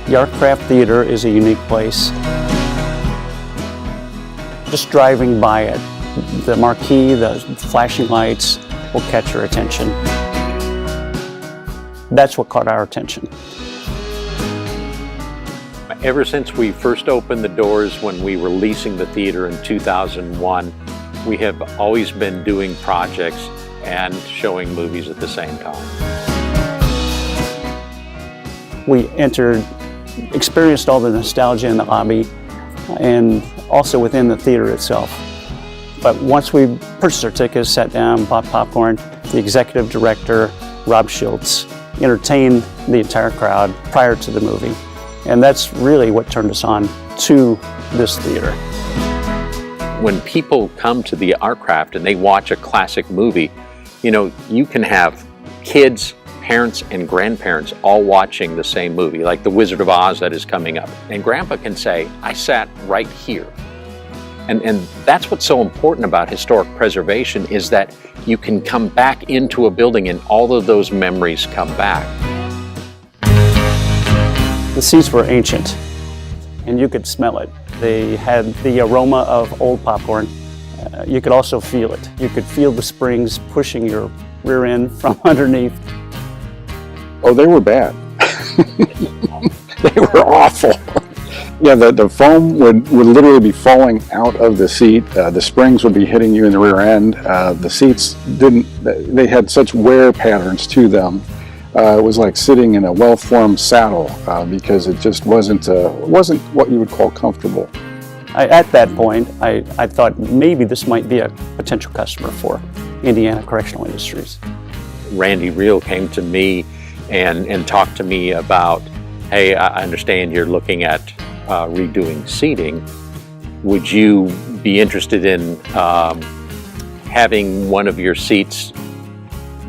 The Artcraft Theater is a unique place. Just driving by it, the marquee, the flashing lights will catch your attention. That's what caught our attention. Ever since we first opened the doors when we were leasing the theater in 2001, we have always been doing projects and showing movies at the same time. We experienced all the nostalgia in the lobby and also within the theater itself. But once we purchased our tickets, sat down, bought popcorn, the executive director, Rob Schultz, entertained the entire crowd prior to the movie. And that's really what turned us on to this theater. When people come to the Artcraft and they watch a classic movie, you know, you can have kids, parents, and grandparents all watching the same movie, like The Wizard of Oz that is coming up. And Grandpa can say, I sat right here. And that's what's so important about historic preservation, is that you can come back into a building and all of those memories come back. The seats were ancient, and you could smell it. They had the aroma of old popcorn. You could also feel it. You could feel the springs pushing your rear end from underneath. Oh, they were bad. They were awful. Yeah, the foam would literally be falling out of the seat. The springs would be hitting you in the rear end. The seats they had such wear patterns to them. It was like sitting in a well-formed saddle because it just wasn't what you would call comfortable. At that point, I thought maybe this might be a potential customer for Indiana Correctional Industries. Randy Reel came to me and talked to me about, hey, I understand you're looking at redoing seating. Would you be interested in having one of your seats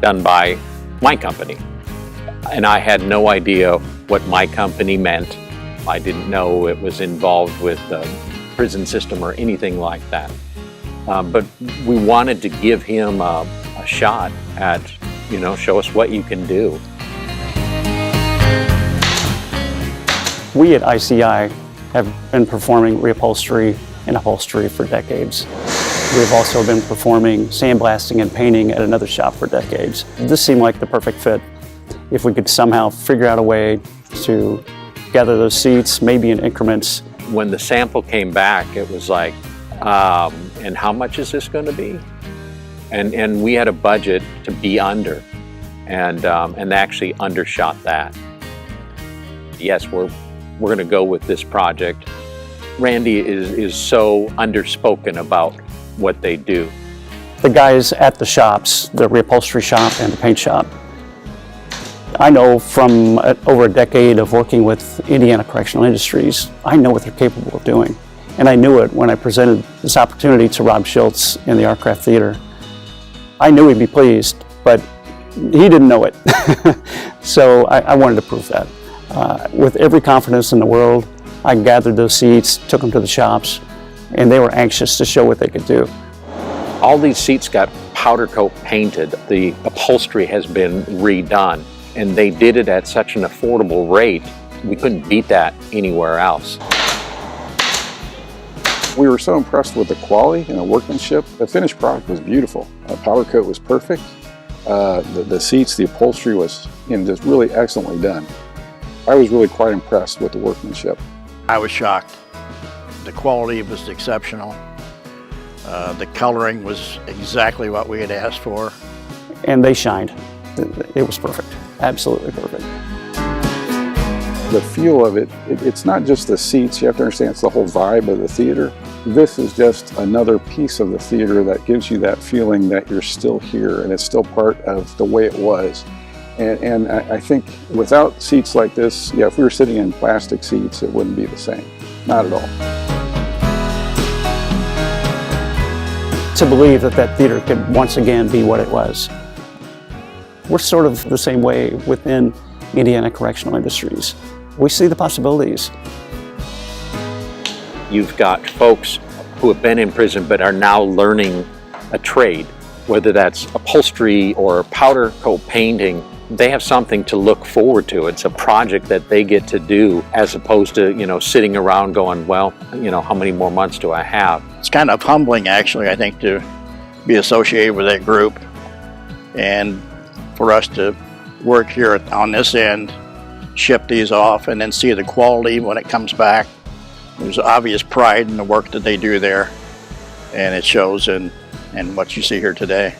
done by my company? And I had no idea what my company meant. I didn't know it was involved with the prison system or anything like that. But we wanted to give him a shot at, you know, show us what you can do. We at ICI have been performing reupholstery and upholstery for decades. We've also been performing sandblasting and painting at another shop for decades. This seemed like the perfect fit. If we could somehow figure out a way to gather those seats, maybe in increments. When the sample came back, it was like, and how much is this going to be? And we had a budget to be under, and actually undershot that. Yes, we're going to go with this project. Randy is so underspoken about what they do. The guys at the shops, the reupholstery shop and the paint shop, I know from over a decade of working with Indiana Correctional Industries, I know what they're capable of doing. And I knew it when I presented this opportunity to Rob Schultz in the Artcraft Theater. I knew he'd be pleased, but he didn't know it. So I wanted to prove that. With every confidence in the world, I gathered those seats, took them to the shops, and they were anxious to show what they could do. All these seats got powder coat painted. The upholstery has been redone, and they did it at such an affordable rate. We couldn't beat that anywhere else. We were so impressed with the quality and the workmanship. The finished product was beautiful. The powder coat was perfect. The seats, the upholstery was just really excellently done. I was really quite impressed with the workmanship. I was shocked. The quality was exceptional. The coloring was exactly what we had asked for. And they shined. It was perfect, absolutely perfect. The feel of it, it's not just the seats, you have to understand it's the whole vibe of the theater. This is just another piece of the theater that gives you that feeling that you're still here and it's still part of the way it was. And I think without seats like this, yeah, if we were sitting in plastic seats, it wouldn't be the same. Not at all. To believe that that theater could once again be what it was. We're sort of the same way within Indiana Correctional Industries. We see the possibilities. You've got folks who have been in prison but are now learning a trade. whether that's upholstery or powder coat painting, they have something to look forward to. It's a project that they get to do, as opposed to, you know, sitting around going, well, you know, how many more months do I have? It's kind of humbling, actually, I think, to be associated with that group, and for us to work here on this end, ship these off, and then see the quality when it comes back. There's obvious pride in the work that they do there, and it shows in what you see here today.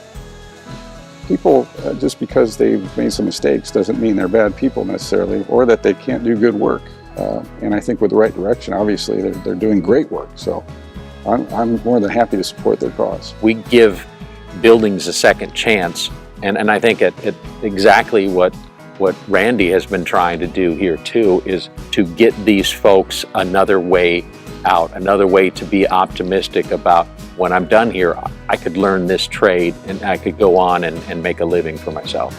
People, just because they've made some mistakes doesn't mean they're bad people necessarily, or that they can't do good work. And I think with the right direction, obviously, they're doing great work. So I'm more than happy to support their cause. We give buildings a second chance, and I think it exactly what Randy has been trying to do here too, is to get these folks another way out, another way to be optimistic about, when I'm done here, I could learn this trade and I could go on and make a living for myself.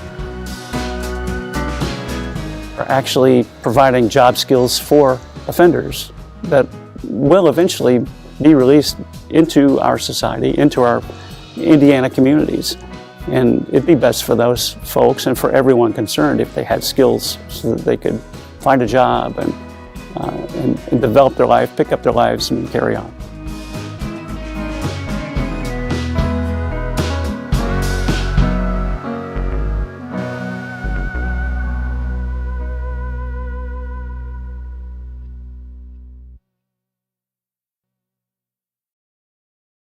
We're actually providing job skills for offenders that will eventually be released into our society, into our Indiana communities. And it'd be best for those folks and for everyone concerned if they had skills so that they could find a job and develop their life, pick up their lives, and carry on.